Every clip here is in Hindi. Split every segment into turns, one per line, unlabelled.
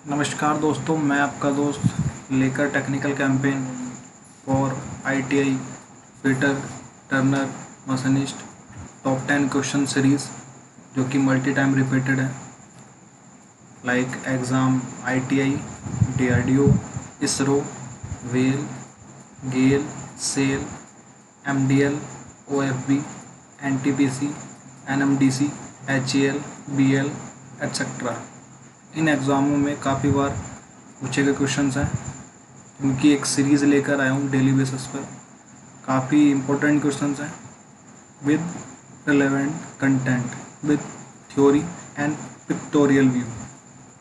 नमस्कार दोस्तों, मैं आपका दोस्त लेकर technical campaign for ITI fitter turner machinist top 10 question series जो कि मल्टी टाइम रिपीटेड है, like exam ITI, DRDO, ISRO, BEL, GAIL, SAIL, MDL, OFB, NTPC, NMDC, HEL, BL etcetera. इन एग्ज़ामों में काफ़ी बार पूछे गए क्वेश्चंस हैं, उनकी एक सीरीज़ लेकर आया हूँ डेली बेसिस पर। काफ़ी इम्पोर्टेंट क्वेश्चंस हैं with relevant content, with theory and pictorial view,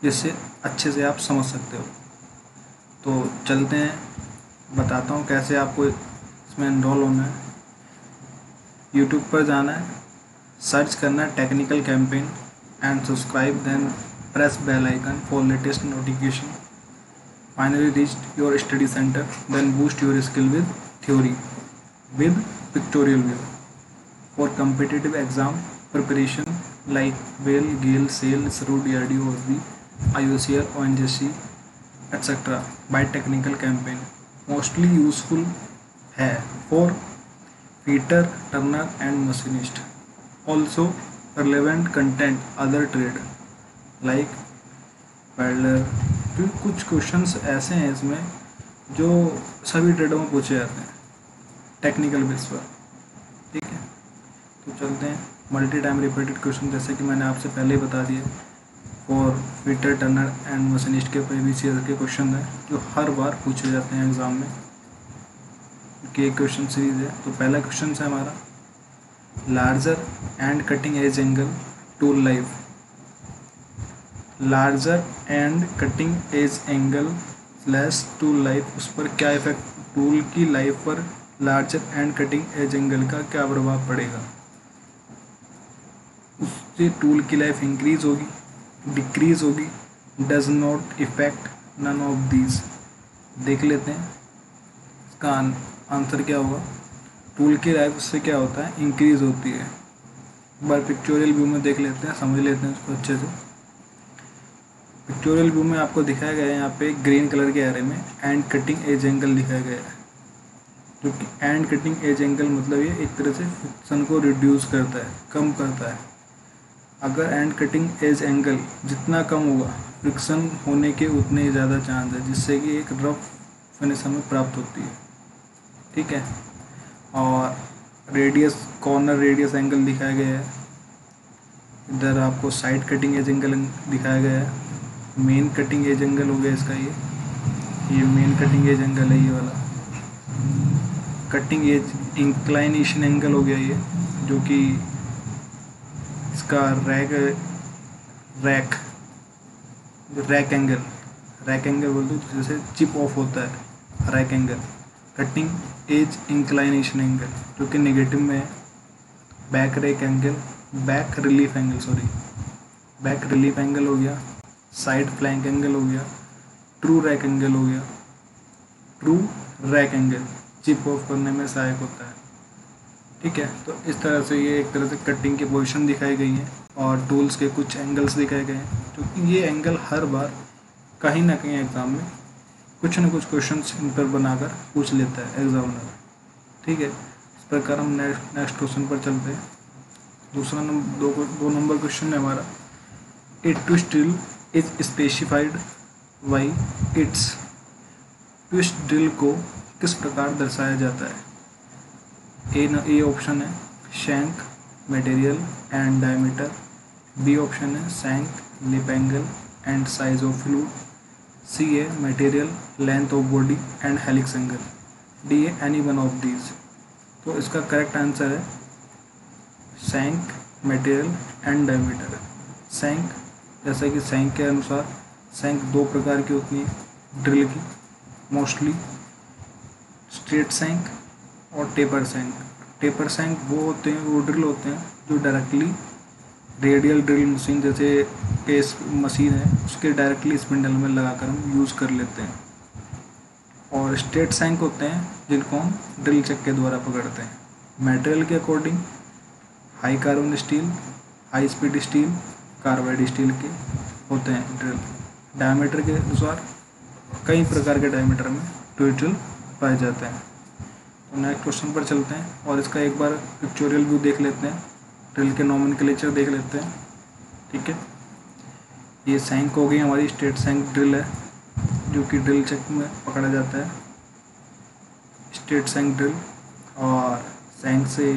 जिससे अच्छे से आप समझ सकते हो। तो चलते हैं, बताता हूँ कैसे आपको इसमें एनरोल होना है। यूट्यूब पर जाना है, सर्च करना है technical campaign and subscribe, then press bell icon for latest notification. Finally reached your study center, then boost your skill with theory with pictorial view for competitive exam preparation like WHALE, GALE, SAIL, ISRO, DRDO, OSB, IOCL, ONGC etc. by technical campaign. Mostly useful है for fitter, turner and machinist. Also relevant content other trade like welder. क्योंकि कुछ क्वेश्चंस ऐसे हैं इसमें जो सभी ट्रेडों में पूछे जाते हैं टेक्निकल बेस पर, ठीक है। तो चलते हैं, मल्टी टाइम रिपीटेड क्वेश्चन जैसे कि मैंने आपसे पहले ही बता दिया, और फिटर टर्नर एंड मशीनिस्ट के प्रीवियस ईयर के क्वेश्चन हैं जो हर बार पूछे जाते हैं एग्ज़ाम में, कि एक क्वेश्चन सीरीज है। तो पहला क्वेश्चन है हमारा, larger end cutting edge angle tool life. Larger end cutting edge angle slash tool life, उस पर क्या इफेक्ट, टूल की लाइफ पर larger end cutting edge angle का क्या प्रभाव पड़ेगा। उससे टूल की लाइफ इंक्रीज होगी, डिक्रीज होगी, does not effect none of these. देख लेते हैं इसका आंसर क्या होगा। टूल की लाइफ उससे क्या होता है, इंक्रीज होती है। एक बार पिक्चोरियल व्यू में देख लेते हैं, समझ लेते हैं उसको अच्छे से। पिक्टोरियल व्यू में आपको दिखाया गया है यहाँ पे ग्रीन कलर के एरे में एंड कटिंग एज एंगल दिखाया गया है, जो कि एंड कटिंग एज एंगल मतलब ये एक तरह से फ्रिक्शन को रिड्यूस करता है, कम करता है। अगर एंड कटिंग एज एंगल जितना कम होगा, फ्रिक्शन होने के उतने ही ज़्यादा चांस है, जिससे कि एक रफ फिनिश हमें प्राप्त होती है, ठीक है। और रेडियस, कॉर्नर रेडियस एंगल दिखाया गया है। इधर आपको साइड कटिंग एज एंगल दिखाया गया है। मेन कटिंग एज एंगल हो गया इसका, ये मेन कटिंग एज एंगल है, ये वाला। कटिंग एज इंक्लाइनेशन एंगल हो गया ये, जो कि इसका रैक एंगल बोल दो, जैसे चिप ऑफ होता है rack angle. Cutting edge inclination angle जो कि नेगेटिव में है। बैक रिलीफ एंगल हो गया। साइड फ्लैंक एंगल हो गया। True rack angle chip off करने में सहायक होता है, ठीक है। तो इस तरह से ये एक तरह से कटिंग की पोजीशन दिखाई गई है और टूल्स के कुछ एंगल्स दिखाए गए हैं, क्योंकि ये एंगल हर बार कहीं ना कहीं एग्जाम में कुछ न कुछ क्वेश्चन इन पर बनाकर पूछ लेता है एग्जामिनर, ठीक है। इस प्रकार हम नेक्स्ट क्वेश्चन पर चलते हैं। दूसरा दो नंबर क्वेश्चन है हमारा, a twist drill is specified by its. Twist drill को किस प्रकार दर्शाया जाता है। ए ऑप्शन है shank, material and diameter. B option है shank, lip angle and size of fluid. C है material, length of body and helix angle. D है एनी वन ऑफ दीज। तो इसका करेक्ट आंसर है shank, material and diameter. Shank, जैसा कि शैंक के अनुसार शैंक दो प्रकार की होती है ड्रिल की, मोस्टली स्ट्रेट शैंक और टेपर शैंक। टेपर शैंक वो ड्रिल होते हैं जो डायरेक्टली रेडियल ड्रिल मशीन जैसे केस मशीन है उसके डायरेक्टली स्पिंडल में लगाकर हम यूज़ कर लेते हैं। और स्ट्रेट शैंक होते हैं जिनको हम ड्रिल चक के द्वारा पकड़ते हैं। मटेरियल के according high carbon steel, high speed steel, carbide steel के होते हैं ड्रिल, डायमीटर के अनुसार कई प्रकार के डायमीटर में ड्रिल पाए जाते हैं। तो नेक्स्ट क्वेश्चन पर चलते हैं और इसका एक बार पिक्चोरियल व्यू देख लेते हैं, ड्रिल के नॉमेनक्लेचर देख लेते हैं। ठीक है, ये सैंक हो गई हमारी, स्ट्रेट सैंक ड्रिल है जो कि ड्रिल चक में पकड़ा जाता है, स्ट्रेट सैंक ड्रिल। और सैंक से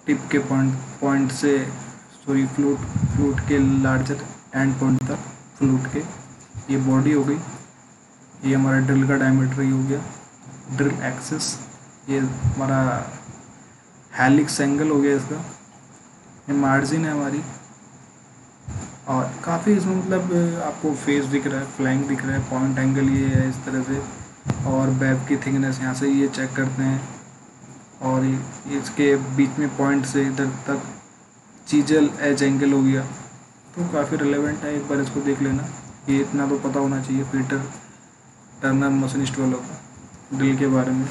टिप के पॉइंट से फ्लूट के लार्जर एंड पॉइंट तक फ्लूट के, ये बॉडी हो गई। ये हमारा ड्रिल का डायमीटर ही हो गया। ड्रिल एक्सिस, ये हमारा हेलिक्स एंगल हो गया इसका। ये मार्जिन है हमारी, और काफ़ी इसमें मतलब आपको फेस दिख रहा है, फ्लैंक दिख रहा है, पॉइंट एंगल ये है इस तरह से, और वेब की थिकनेस यहाँ से ये चेक करते हैं, और इसके बीच में पॉइंट से इधर तक चीजल एज एंगल हो गया। तो काफ़ी रिलेवेंट है, एक बार इसको देख लेना। ये इतना तो पता होना चाहिए फीटर टर्नर मशीनिस्ट वालों को ड्रिल के बारे में।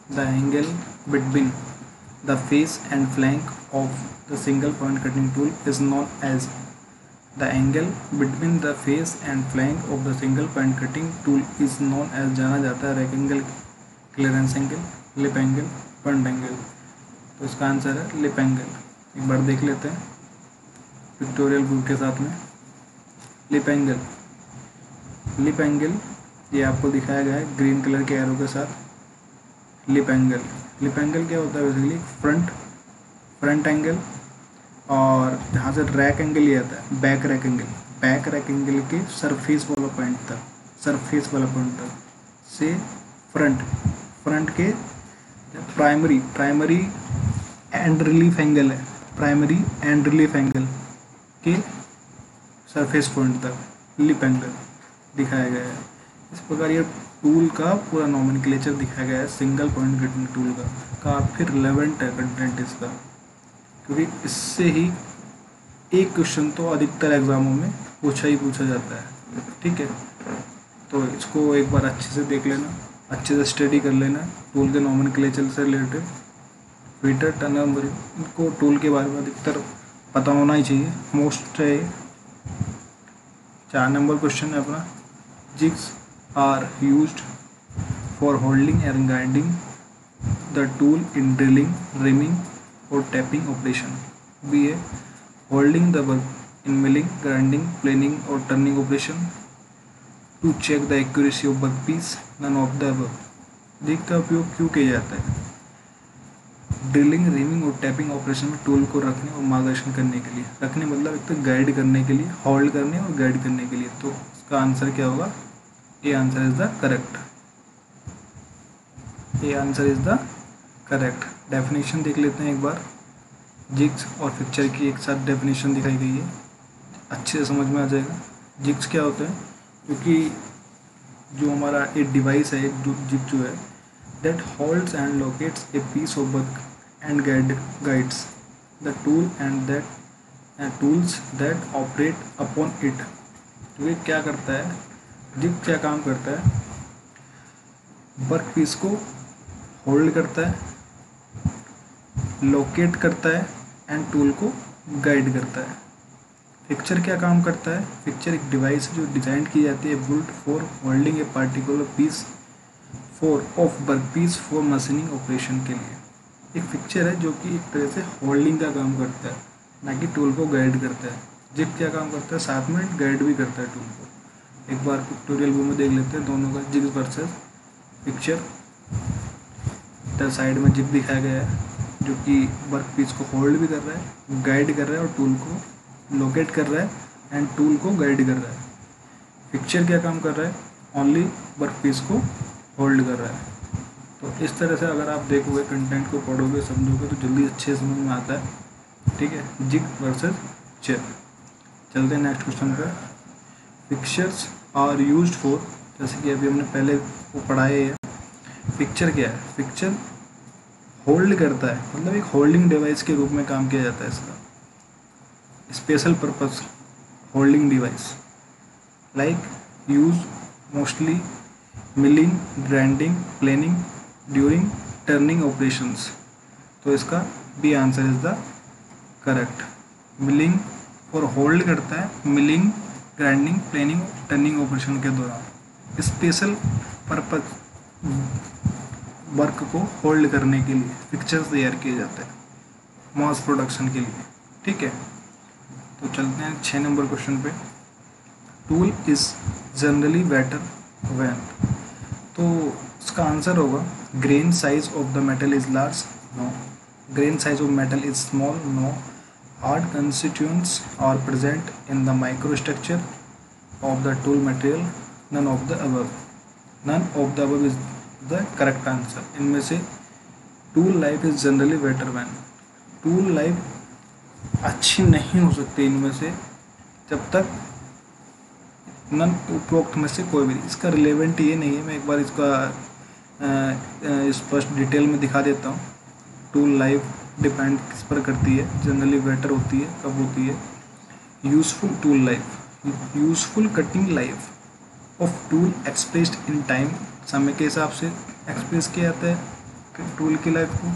The angle between the face and flank of the single point cutting tool is known as the angle between the face and flank of the single point cutting tool is known as जाना जाता है rake angle, clearance angle, lip angle, point angle. तो इसका आंसर है लिप एंगल। एक बार देख लेते हैं पिक्टोरियल व्यू के साथ में। लिप एंगल, लिप एंगल ये आपको दिखाया गया है ग्रीन कलर के एरो के साथ। लिप एंगल, लिप एंगल क्या होता है बेसिकली फ्रंट एंगल, और जहाँ से रैक एंगल ये आता है back rack angle, back rack angle के सरफेस वाला पॉइंट तक, सरफेस वाला पॉइंट तक से फ्रंट के प्राइमरी एंड रिलीफ एंगल है, प्राइमरी एंड रिलीफ एंगल के सरफेस पॉइंट तक लिप एंगल दिखाया गया है। इस प्रकार ये टूल का पूरा नॉमेनक्लेचर दिखाया गया है सिंगल पॉइंट कटिंग टूल का। काफ़ी रिलेवेंट है कंटेंट इसका, क्योंकि इससे ही एक क्वेश्चन तो अधिकतर एग्जामों में पूछा जाता है। ठीक है, तो इसको एक बार अच्छे से देख लेना, अच्छे से स्टडी कर लेना। टूल के नॉमेनक्लेचर से रिलेटेड फीटर टर्नर, इनको टूल के बारे में अधिकतर पता होना ही चाहिए, मोस्ट है। 4 नंबर क्वेश्चन है अपना, jigs are used for holding and guiding the tool in drilling, reaming और टैपिंग ऑपरेशन। बी है holding the work in milling, grinding, planing और turning operation. To check the accuracy of work piece, none of the above. Jig का उपयोग क्यों किया जाता है? ड्रिलिंग, रिमिंग और टैपिंग ऑपरेशन में टूल को रखने और मार्गदर्शन करने के लिए। रखने मतलब एक तो गाइड करने के लिए, होल्ड करने और गाइड करने के लिए। तो इसका आंसर क्या होगा? A answer is the correct. A answer is the correct. Definition देख लेते हैं एक बार। जिग्स और फिक्चर की एक साथ डेफिनेशन दिखाई गई है, अच्छे से समझ में आ जाएगा। जिग्स क्या होते हैं? क्योंकि जो हमारा एक डिवाइस है, एक जिग जो है, that holds and locates a piece of work and guides the tool and that tools that operate upon it. तो ये क्या करता है, जिग क्या काम करता है? वर्क पीस को होल्ड करता है, लोकेट करता है एंड टूल को गाइड करता है। फिक्चर क्या काम करता है? फिक्चर एक डिवाइस है जो डिजाइन की जाती है built for holding a particular piece of work piece for machining operation के लिए। एक फिक्चर है जो कि एक तरह से होल्डिंग का काम करता है, ना कि टूल को गाइड करता है। जिग क्या काम करता है? साथ में गाइड भी करता है टूल को। एक बार पिक्टोरियल व्यू में देख लेते हैं दोनों का, जिग वर्सेस पिक्चर। इधर साइड में जिग दिखाया गया है जो कि वर्क पीस को होल्ड भी कर रहा है, गाइड कर रहा है और टूल को लोकेट कर रहा है एंड टूल को गाइड कर रहा है। पिक्चर क्या काम कर रहा है? ओनली वर्क पीस को होल्ड कर रहा है। तो इस तरह से अगर आप देखोगे, कंटेंट को पढ़ोगे, समझोगे तो जल्दी अच्छे समझ में आता है। ठीक है, जिग वर्सेस पिक्चर। चलते हैं नेक्स्ट क्वेश्चन पर। पिक्चर्स आर यूज्ड फॉर, जैसे कि अभी हमने पहले वो पढ़ाया है। पिक्चर क्या है? पिक्चर होल्ड करता है, मतलब एक होल्डिंग डिवाइस के रूप में काम किया जाता है इसका। Special purpose holding device like use mostly milling, grinding, planing, during turning operations. तो इसका B answer is the correct. Milling और होल्ड करता है milling, grinding, planing, turning operation के दौरान। स्पेशल पर्पज वर्क को होल्ड करने के लिए फिक्चर्स तैयार किए जाते हैं मास प्रोडक्शन के लिए। ठीक है, तो चलते हैं 6 नंबर क्वेश्चन पे। Tool is generally better when, तो इसका आंसर होगा grain size of the metal is large, no. Grain size of metal is small, no. Hard constituents are present in the microstructure of the tool material, none of the above. None of the above is the correct answer. इनमें से tool life is generally better when, tool life अच्छी नहीं हो सकती इनमें से जब तक नन उपरोक्त में से कोई भी। इसका रिलेवेंट ये नहीं है, मैं एक बार इसका स्पष्ट डिटेल में दिखा देता हूँ। टूल लाइफ डिपेंड किस पर करती है, जनरली बेटर होती है, कब होती है। Useful tool life, useful cutting life of tool expressed in time, समय के हिसाब से एक्सप्रेस किया जाता है टूल की लाइफ को।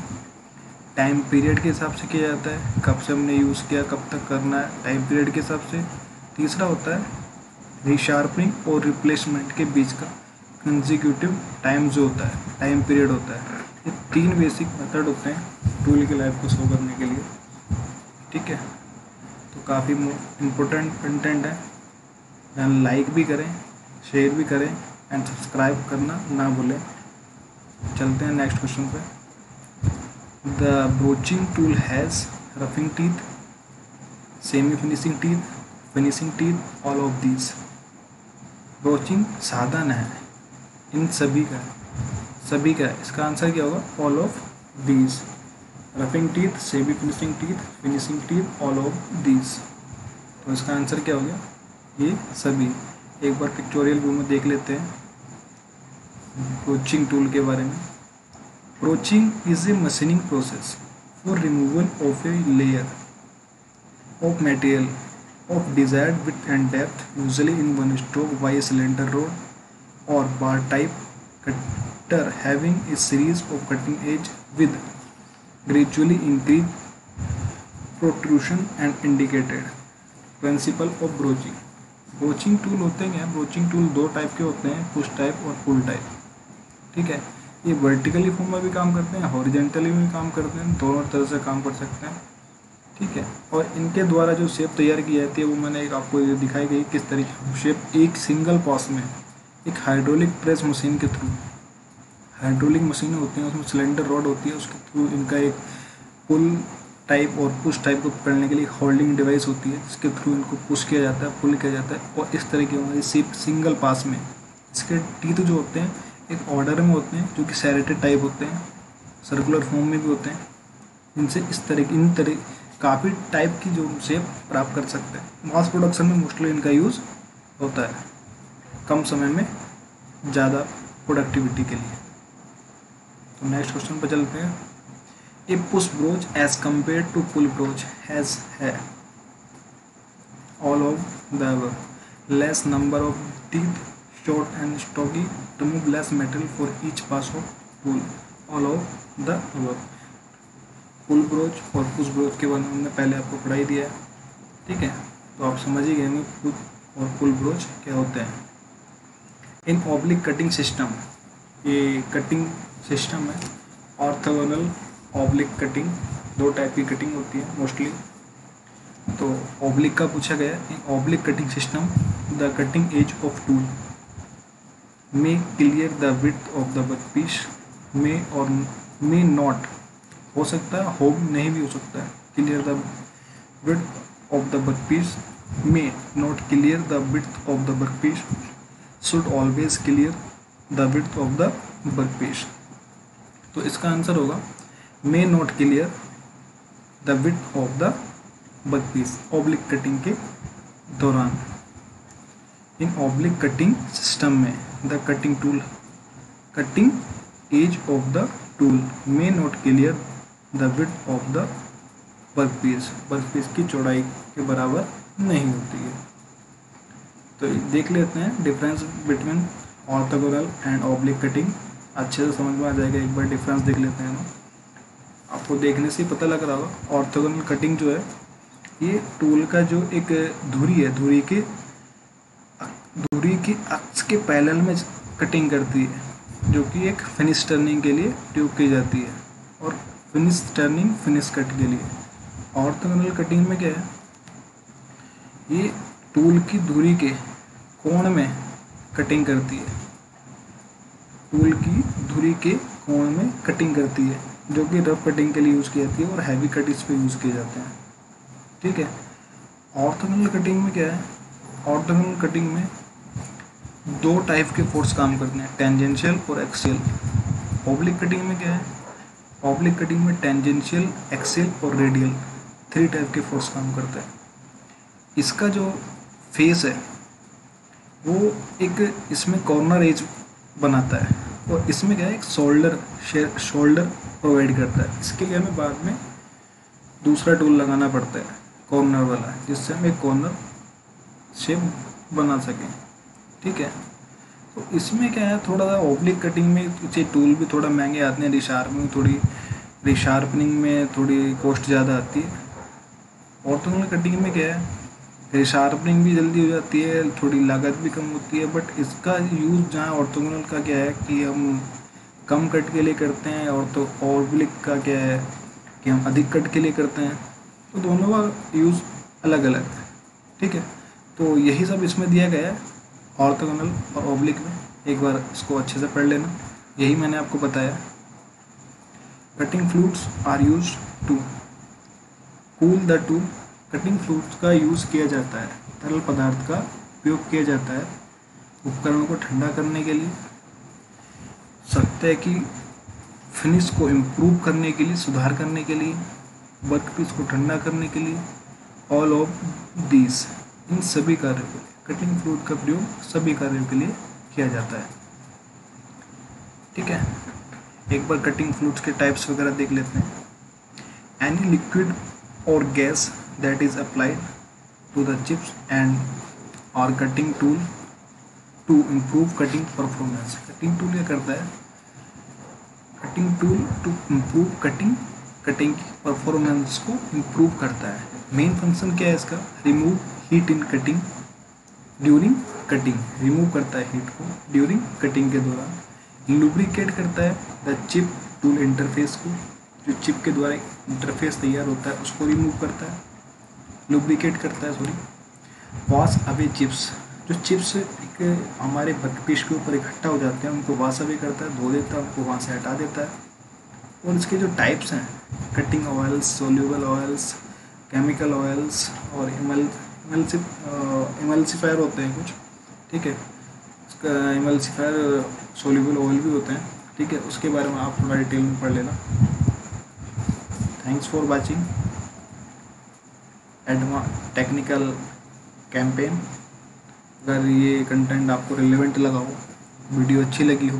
टाइम पीरियड के हिसाब से किया जाता है, कब से हमने यूज़ किया, कब तक करना है, टाइम पीरियड के हिसाब से। तीसरा होता है रीशार्पनिंग और रिप्लेसमेंट के बीच का कंसेक्यूटिव टाइम जो होता है, टाइम पीरियड होता है। ये 3 बेसिक मेथड होते हैं टूल की लाइफ को शो करने के लिए। ठीक है, तो काफ़ी इम्पोर्टेंट कंटेंट है। लाइक भी करें, शेयर भी करें एंड सब्सक्राइब करना ना भूलें। चलते हैं नेक्स्ट क्वेश्चन पे। The broaching tool has roughing teeth, semi finishing teeth, finishing teeth, all of these. Broaching साधन है इन सभी का, सभी का। इसका आंसर क्या होगा? All of these. Roughing teeth, semi finishing teeth, finishing teeth, all of these. तो इसका आंसर क्या हो गया? ये सभी। एक बार पिक्चोरियल व्यू में देख लेते हैं ब्रोचिंग टूल के बारे में। Broaching is a machining process for removal of a layer of material of desired width and depth, usually in one stroke by a cylinder rod or bar type cutter having a series of cutting edge with gradually increased protrusion and indicated principle of broaching। Broaching tool होते हैं, ब्रोचिंग टूल 2 टाइप के होते हैं, पुश टाइप और पुल टाइप। ठीक है, ये वर्टिकली फॉर्म में भी काम करते हैं, हॉरिजेंटली भी काम करते हैं, दोनों तरह से काम कर सकते हैं। ठीक है, और इनके द्वारा जो शेप तैयार की जाती है वो मैंने एक आपको दिखाई गई किस तरीके शेप। एक सिंगल पास में एक हाइड्रोलिक प्रेस मशीन के थ्रू, हाइड्रोलिक मशीन होती हैं उसमें सिलेंडर रॉड होती है, उसके थ्रू इनका एक पुल टाइप और पुश टाइप को पकड़ने के लिए होल्डिंग डिवाइस होती है, जिसके थ्रू इनको पुश किया जाता है, पुल किया जाता है। और इस तरह की हमारी शेप सिंगल पास में। इसके टीथ जो होते हैं एक ऑर्डर में होते हैं, जो कि सेरेटेड टाइप होते हैं, सर्कुलर फॉर्म में भी होते हैं। इनसे इस तरह की इन तरह काफ़ी टाइप की जो शेप प्राप्त कर सकते हैं। मास प्रोडक्शन में मोस्टली इनका यूज़ होता है, कम समय में ज़्यादा प्रोडक्टिविटी के लिए। तो नेक्स्ट क्वेश्चन पर चलते हैं। A push broach as compare to pull broach has है all of the above, less number of teeth, short and stocky, remove less metal for each pass of pull, all of the above. Pull broach और पुश ब्रोच के बारे में हमने पहले आपको पढ़ाई दिया है। ठीक है, तो आप समझ ही गए होंगे पुश और पुल ब्रोच क्या होते हैं। इन ऑब्लिक कटिंग सिस्टम, ये कटिंग सिस्टम है ऑर्थोगोनल ऑब्लिक कटिंग, 2 टाइप की कटिंग होती है मोस्टली। तो ऑब्लिक का पूछा गया। In oblique cutting system the cutting edge of tool may clear the width of the workpiece, may और मे नॉट, हो सकता है हो नहीं भी हो सकता है। Clear the width of the workpiece, may not clear the width of the workpiece, should always clear the width of the workpiece. तो इसका आंसर होगा may not clear the width of the workpiece oblique cutting के दौरान। इन ऑब्लिक कटिंग सिस्टम में the cutting tool cutting edge of the tool may not clear the width of the workpiece, workpiece की चौड़ाई के बराबर नहीं होती है। तो देख लेते हैं difference between orthogonal and oblique cutting, अच्छे से समझ में आ जाएगा। एक बार डिफरेंस देख लेते हैं ना, आपको देखने से ही पता लग रहा होगा। ऑर्थोगोनल कटिंग जो है ये टूल का जो एक धुरी है, धुरी की अक्ष के पैरेलल में कटिंग करती है, जो कि एक फिनिश टर्निंग के लिए ट्यूब की जाती है, और फिनिश टर्निंग फिनिश कट के लिए। ऑर्थोगोनल कटिंग में क्या है, ये टूल की धुरी के कोण में कटिंग करती है, टूल की धुरी के कोण में कटिंग करती है, जो कि रफ कटिंग के लिए यूज़ की जाती है और हैवी कट इस पे यूज़ किए जाते हैं। ठीक है। ऑर्थोगोनल कटिंग में क्या है, ऑर्थोगोनल कटिंग में दो टाइप के फोर्स काम करते हैं, टेंजेंशियल और एक्सियल। ऑब्लिक कटिंग में क्या है, ऑब्लिक कटिंग में टेंजेंशियल, एक्सियल और रेडियल 3 टाइप के फोर्स काम करते हैं। इसका जो फेस है वो एक इसमें कॉर्नर एज बनाता है, और इसमें क्या है, एक शोल्डर प्रोवाइड करता है। इसके लिए हमें बाद में दूसरा टूल लगाना पड़ता है, कॉर्नर वाला, जिससे हम एक कॉर्नर शेप बना सकें। ठीक है। तो इसमें क्या है, थोड़ा सा ऑब्लिक कटिंग में ये टूल भी थोड़ा महंगे आते हैं, रिशार्पनिंग में थोड़ी कॉस्ट ज़्यादा आती है। ऑर्थोगोनल कटिंग में क्या है, रिशार्पनिंग भी जल्दी हो जाती है, थोड़ी लागत भी कम होती है, बट इसका यूज़ जहाँ ऑर्थोगोनल का क्या है कि हम कम कट के लिए करते हैं, और तो ऑब्लिक का क्या है कि हम अधिक कट के लिए करते हैं, तो दोनों का यूज़ अलग अलग है। ठीक है। तो यही सब इसमें दिया गया है ऑर्थोगोनल और ऑब्लिक में, एक बार इसको अच्छे से पढ़ लेना। यही मैंने आपको बताया। Cutting fluids are used to cool the tool. Cutting fluids का यूज़ किया जाता है, तरल पदार्थ का उपयोग किया जाता है उपकरणों को ठंडा करने के लिए, सकते हैं कि फिनिश को इम्प्रूव करने के लिए, सुधार करने के लिए, वर्कपीस को ठंडा करने के लिए, ऑल ऑफ दीज, इन सभी कार्यों के लिए कटिंग फ्लूइड का प्रयोग सभी कार्यों के लिए किया जाता है। ठीक है। एक बार कटिंग फ्लूइड्स के टाइप्स वगैरह देख लेते हैं। एनी लिक्विड और gas that is applied to the chips and और cutting tool to improve cutting performance. Cutting tool क्या करता है, cutting tool to improve cutting की परफॉर्मेंस को इम्प्रूव करता है। मेन फंक्शन क्या है इसका, remove heat in cutting during cutting, remove करता है हीट को ड्यूरिंग कटिंग के दौरान। लुब्रिकेट करता है द चिप टूल इंटरफेस को, जो चिप के द्वारा इंटरफेस तैयार होता है उसको रिमूव करता है, लुब्रिकेट करता है, सॉरी। वॉश अवे चिप्स, जो चिप्स एक हमारे वर्कपीस के ऊपर इकट्ठा हो जाते हैं उनको वॉश अवे करता है, धो देता है, उनको वहाँ से हटा देता है। और इसके जो टाइप्स हैं, cutting oils, soluble oils, chemical oils और इमल्सिफायर होते हैं कुछ। ठीक है। इसका इमल्सिफायर सोल्यूबल ऑयल भी होते हैं। ठीक है। उसके बारे में आप थोड़ा डिटेल में पढ़ लेना। Thanks for watching technical campaign. अगर ये कंटेंट आपको रिलेवेंट लगा हो, वीडियो अच्छी लगी हो,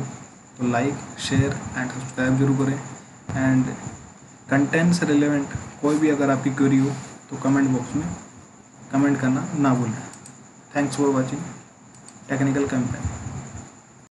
तो लाइक, शेयर एंड सब्सक्राइब जरूर करें। एंड कंटेंट से रिलेवेंट कोई भी अगर आपकी क्वेरी हो तो कमेंट बॉक्स में कमेंट करना ना भूलें। Thanks for watching technical campaign.